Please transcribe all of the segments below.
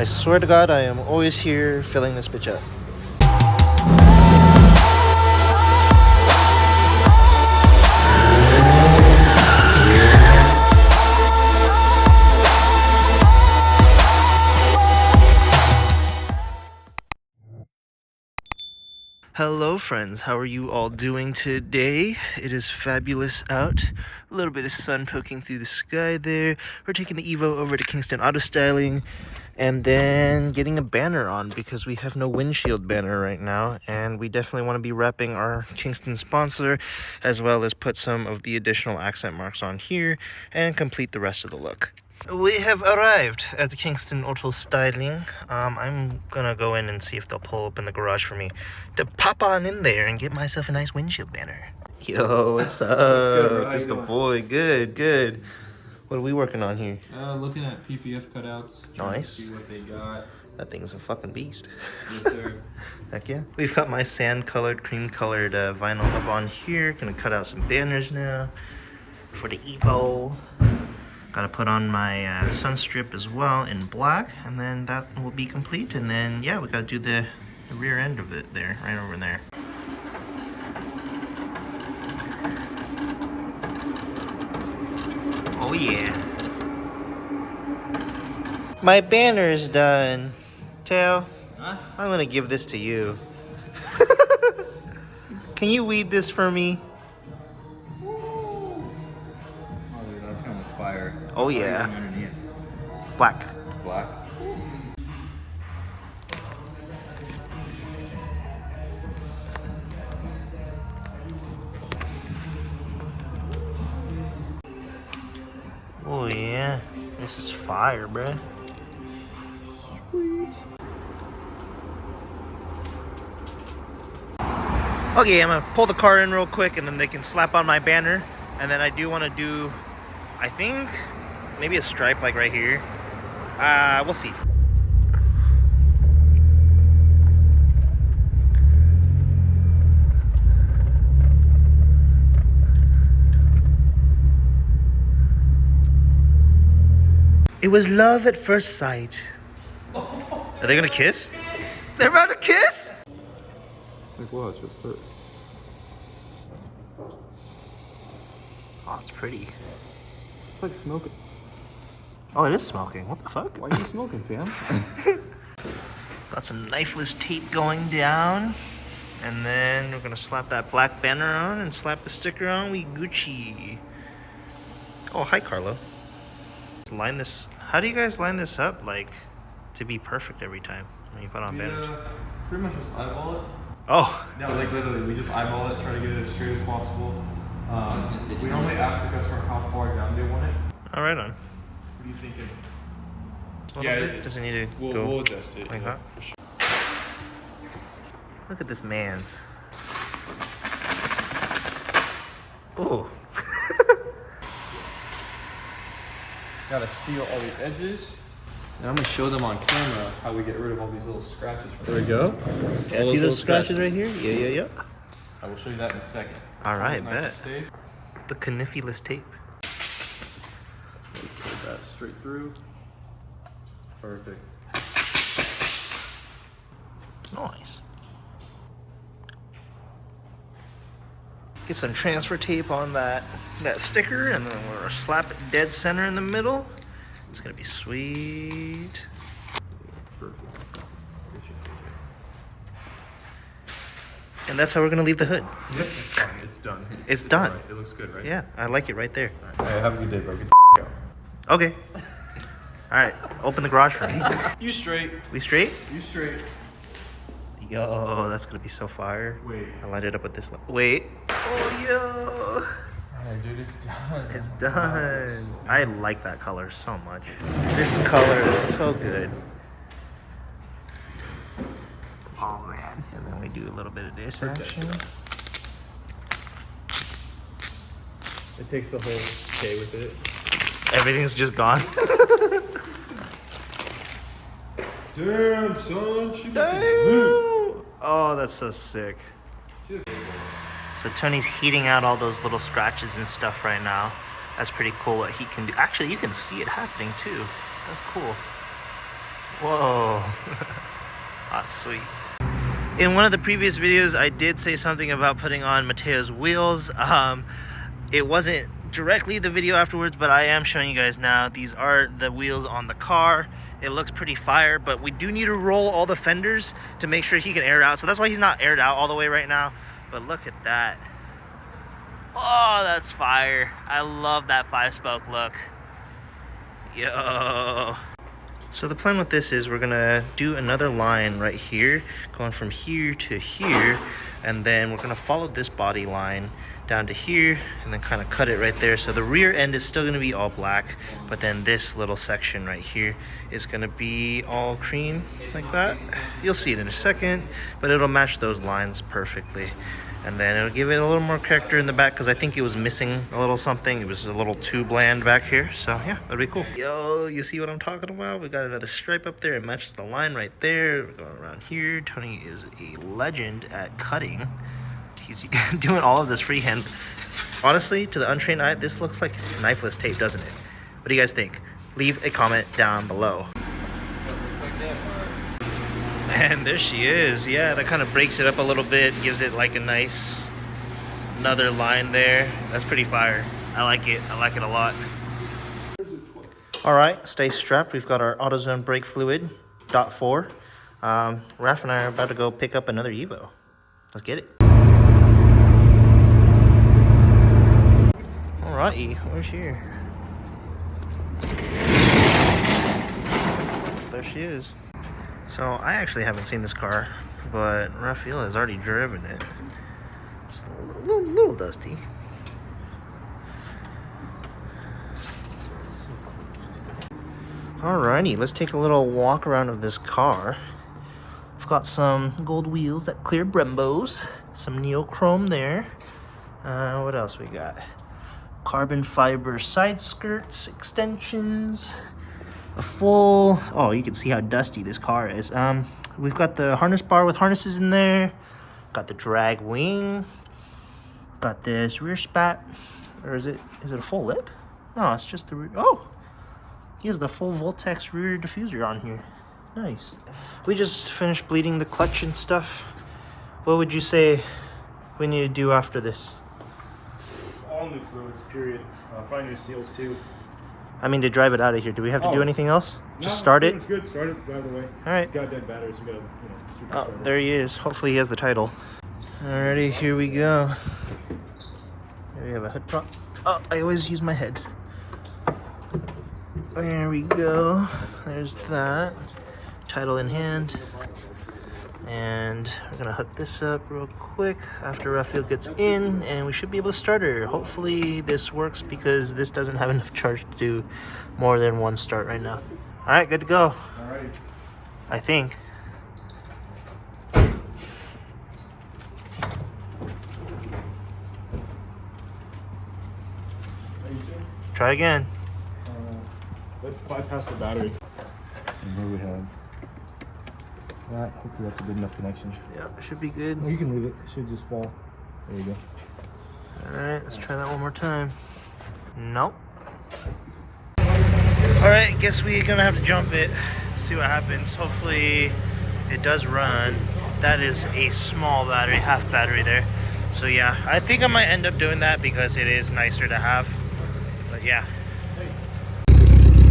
I swear to God, I am always here filling this bitch up. Hello friends, how are you all doing today? It is fabulous out. A little bit of sun poking through the sky there. We're taking the Evo over to Kingston Auto Styling and then getting a banner on because we have no windshield banner right now, and we definitely want to be repping our Kingston sponsor as well as put some of the additional accent marks on here and complete the rest of the look. We have arrived at the Kingston Auto Styling. I'm gonna go in and see if they'll pull open the garage for me to pop on in there and get myself a nice windshield banner. Yo, what's up? Good, It's the boy. Good, good. What are we working on here? Looking at PPF cutouts. Nice. See what they got. That thing's a fucking beast. Yes, sir. Heck yeah. We've got my sand-colored, cream-colored vinyl up on here. Gonna cut out some banners now for the Evo. Gotta put on my sun strip as well in black, and then that will be complete. And then, yeah, we gotta do the rear end of it there, right over there. Oh yeah. My banner is done. Tail, huh? I'm gonna give this to you. Can you weed this for me? Fire. Oh yeah. Black. Black. Oh yeah. This is fire, bruh. Sweet. Okay, I'm gonna pull the car in real quick and then they can slap on my banner. And then I do want to do, I think, maybe a stripe like right here. We'll see. It was love at first sight. Are they gonna kiss? They're about to kiss? Like what? Just start. Oh, it's pretty. It's like smoking. Oh, it is smoking. What the fuck? Why are you smoking, fam? Got some knifeless tape going down. And then we're gonna slap that black banner on and slap the sticker on. We Gucci. Oh, hi, Carlo. Line this. How do you guys line this up, like, to be perfect every time when you put on banners? Pretty much just eyeball it. Oh. Yeah, like literally, we just eyeball it, try to get it as straight as possible. We normally ask the customer how far down they want it. All right on. What are you thinking? Yeah, does it need to go we'll adjust it. like that? Sure. Look at this man's. Oh. Gotta seal all the edges. And I'm gonna show them on camera how we get rid of all these little scratches. There we go. Yeah, see those scratches right here? Yeah. I will show you that in a second. All right, bet. The Canifulous tape. Let's put that straight through. Perfect. Nice. Get some transfer tape on that sticker, and then we're gonna slap it dead center in the middle. It's gonna be sweet. Perfect. And that's how we're gonna leave the hood. Yep, it's fine. It's done. It's done. Right. It looks good, right? Yeah, I like it right there. All right, have a good day, bro. Get the out. Okay. All right, open the garage for me. You straight. We straight? You straight. Yo, that's gonna be so fire. Wait. I lined it up with this. Wait. Oh, yo. Alright, dude, it's done. It's done. I like that color so much. This color is so good. Oh, man. And then we do a little bit of this action. It takes the whole day with it. Everything's just gone. Damn, son. Damn. Oh, that's so sick. So Tony's heating out all those little scratches and stuff right now. That's pretty cool what he can do. Actually, you can see it happening too. That's cool. Whoa. That's sweet. In one of the previous videos, I did say something about putting on Mateo's wheels. It wasn't directly the video afterwards, but I am showing you guys now. These are the wheels on the car. It looks pretty fire, but we do need to roll all the fenders to make sure he can air it out. So that's why he's not aired out all the way right now. But look at that. Oh, that's fire. I love that 5-spoke look. Yo. So the plan with this is we're gonna do another line right here, going from here to here, and then we're gonna follow this body line down to here and then kind of cut it right there. So the rear end is still gonna be all black, but then this little section right here is gonna be all cream like that. You'll see it in a second, but it'll match those lines perfectly. And then it'll give it a little more character in the back because I think it was missing a little something. It was a little too bland back here. So yeah, that'd be cool. Yo, you see what I'm talking about? We got another stripe up there. It matches the line right there. We're going around here. Tony is a legend at cutting. He's doing all of this freehand. Honestly, to the untrained eye, this looks like knifeless tape, doesn't it? What do you guys think? Leave a comment down below. And there she is. Yeah, that kind of breaks it up a little bit, gives it like a nice another line there. That's pretty fire. I like it. I like it a lot. All right, stay strapped. We've got our AutoZone brake fluid, .4. Raph and I are about to go pick up another Evo. Let's get it. All righty, where's she here? There she is. So I actually haven't seen this car, but Raphael has already driven it. It's a little dusty. Alrighty, let's take a little walk around of this car. We've got some gold wheels that clear Brembos, some neochrome there. What else we got? Carbon fiber side skirts, extensions. A full, oh, you can see how dusty this car is. We've got the harness bar with harnesses in there. Got the drag wing. Got this rear spat. Or is it a full lip? No, it's just the rear. Oh, he has the full Voltex rear diffuser on here. Nice. We just finished bleeding the clutch and stuff. What would you say we need to do after this? All new fluids, period. Probably new seals too. I mean, to drive it out of here, do we have to do anything else? Just start it? It's good. Start it, drive away. All right. It's got dead batteries. We gotta, super Oh, there he is. Hopefully he has the title. Alrighty, here we go. There we have a hood prop. Oh, I always use my head. There we go. There's that. Title in hand. And we're gonna hook this up real quick after Raphael gets in, and we should be able to start her. Hopefully this works because this doesn't have enough charge to do more than one start right now. All right, good to go. All right. I think. Are you sure? Try again. Let's bypass the battery. And here we have that. Hopefully that's a good enough connection. Yeah, it should be good. Well, you can leave it. It should just fall. There you go. All right, let's try that one more time. Nope. All right, guess we're gonna have to jump it. See what happens. Hopefully it does run. That is a small battery, half battery there. So yeah, I think I might end up doing that because it is nicer to have. But yeah.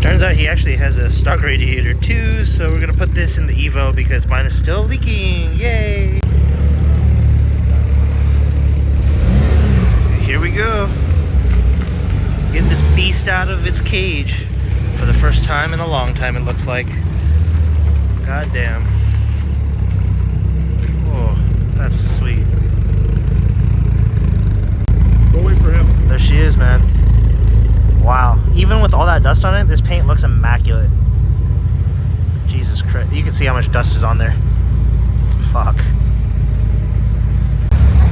Turns out he actually has a stock radiator too, so we're gonna put this in the Evo because mine is still leaking. Yay! Here we go. Getting this beast out of its cage for the first time in a long time, it looks like. God damn. Oh, that's sweet. We'll wait for him. There she is, man. Wow. Even with all that dust on it, this paint looks immaculate. Jesus Christ. You can see how much dust is on there. Fuck.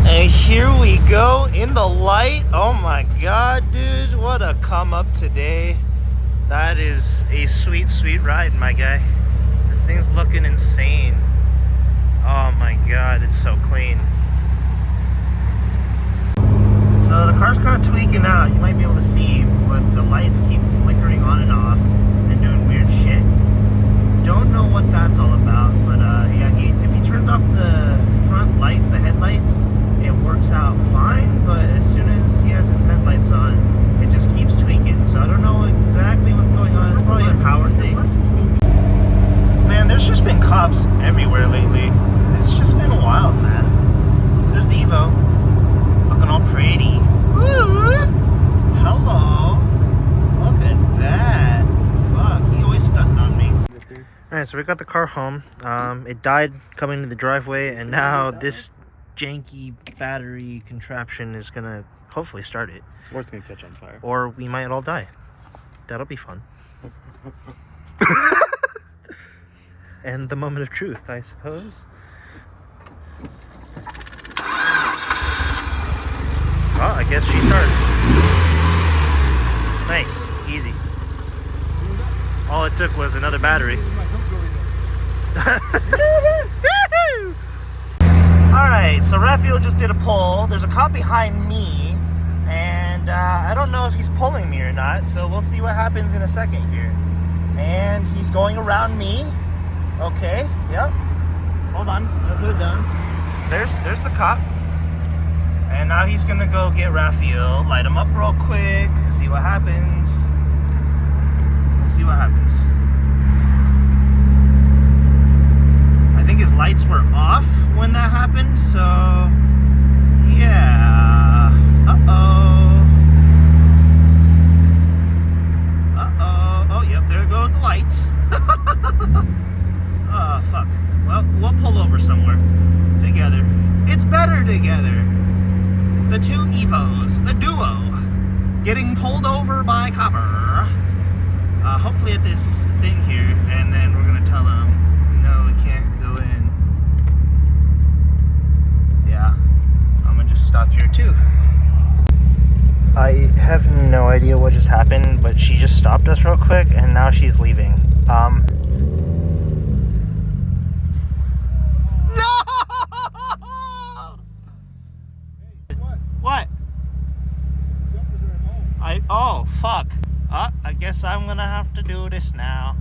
And here we go in the light. Oh my god, dude. What a come up today. That is a sweet, sweet ride, my guy. This thing's looking insane. Oh my god, it's so clean. So the car's kind of tweaking out. You might be able to see, but the lights keep flickering on and off and doing weird shit. Don't know Alright, so we got the car home. It died coming to the driveway, and now this janky battery contraption is gonna hopefully start it. Or it's gonna catch on fire. Or we might all die. That'll be fun. And the moment of truth, I suppose. Well, I guess she starts. Nice. Easy. All it took was another battery. Alright, so Raphael just did a pull. There's a cop behind me, and I don't know if he's pulling me or not, so we'll see what happens in a second here. And he's going around me. Okay, yep. Hold on, I'll put it down. There's the cop. And now he's gonna go get Raphael, light him up real quick, see what happens. See what happens. I think his lights were off when that happened, so yeah. Oh, yep, there goes the lights. Oh, fuck. Well, we'll pull over somewhere together. It's better together. The two Evos, the duo, getting pulled over by copper. Hopefully at this thing here, and then we're gonna tell them, no, we can't go in. Yeah, I'm gonna just stop here too. I have no idea what just happened, but she just stopped us real quick, and now she's leaving. No! What? Oh, fuck. I guess I'm gonna have to do this now.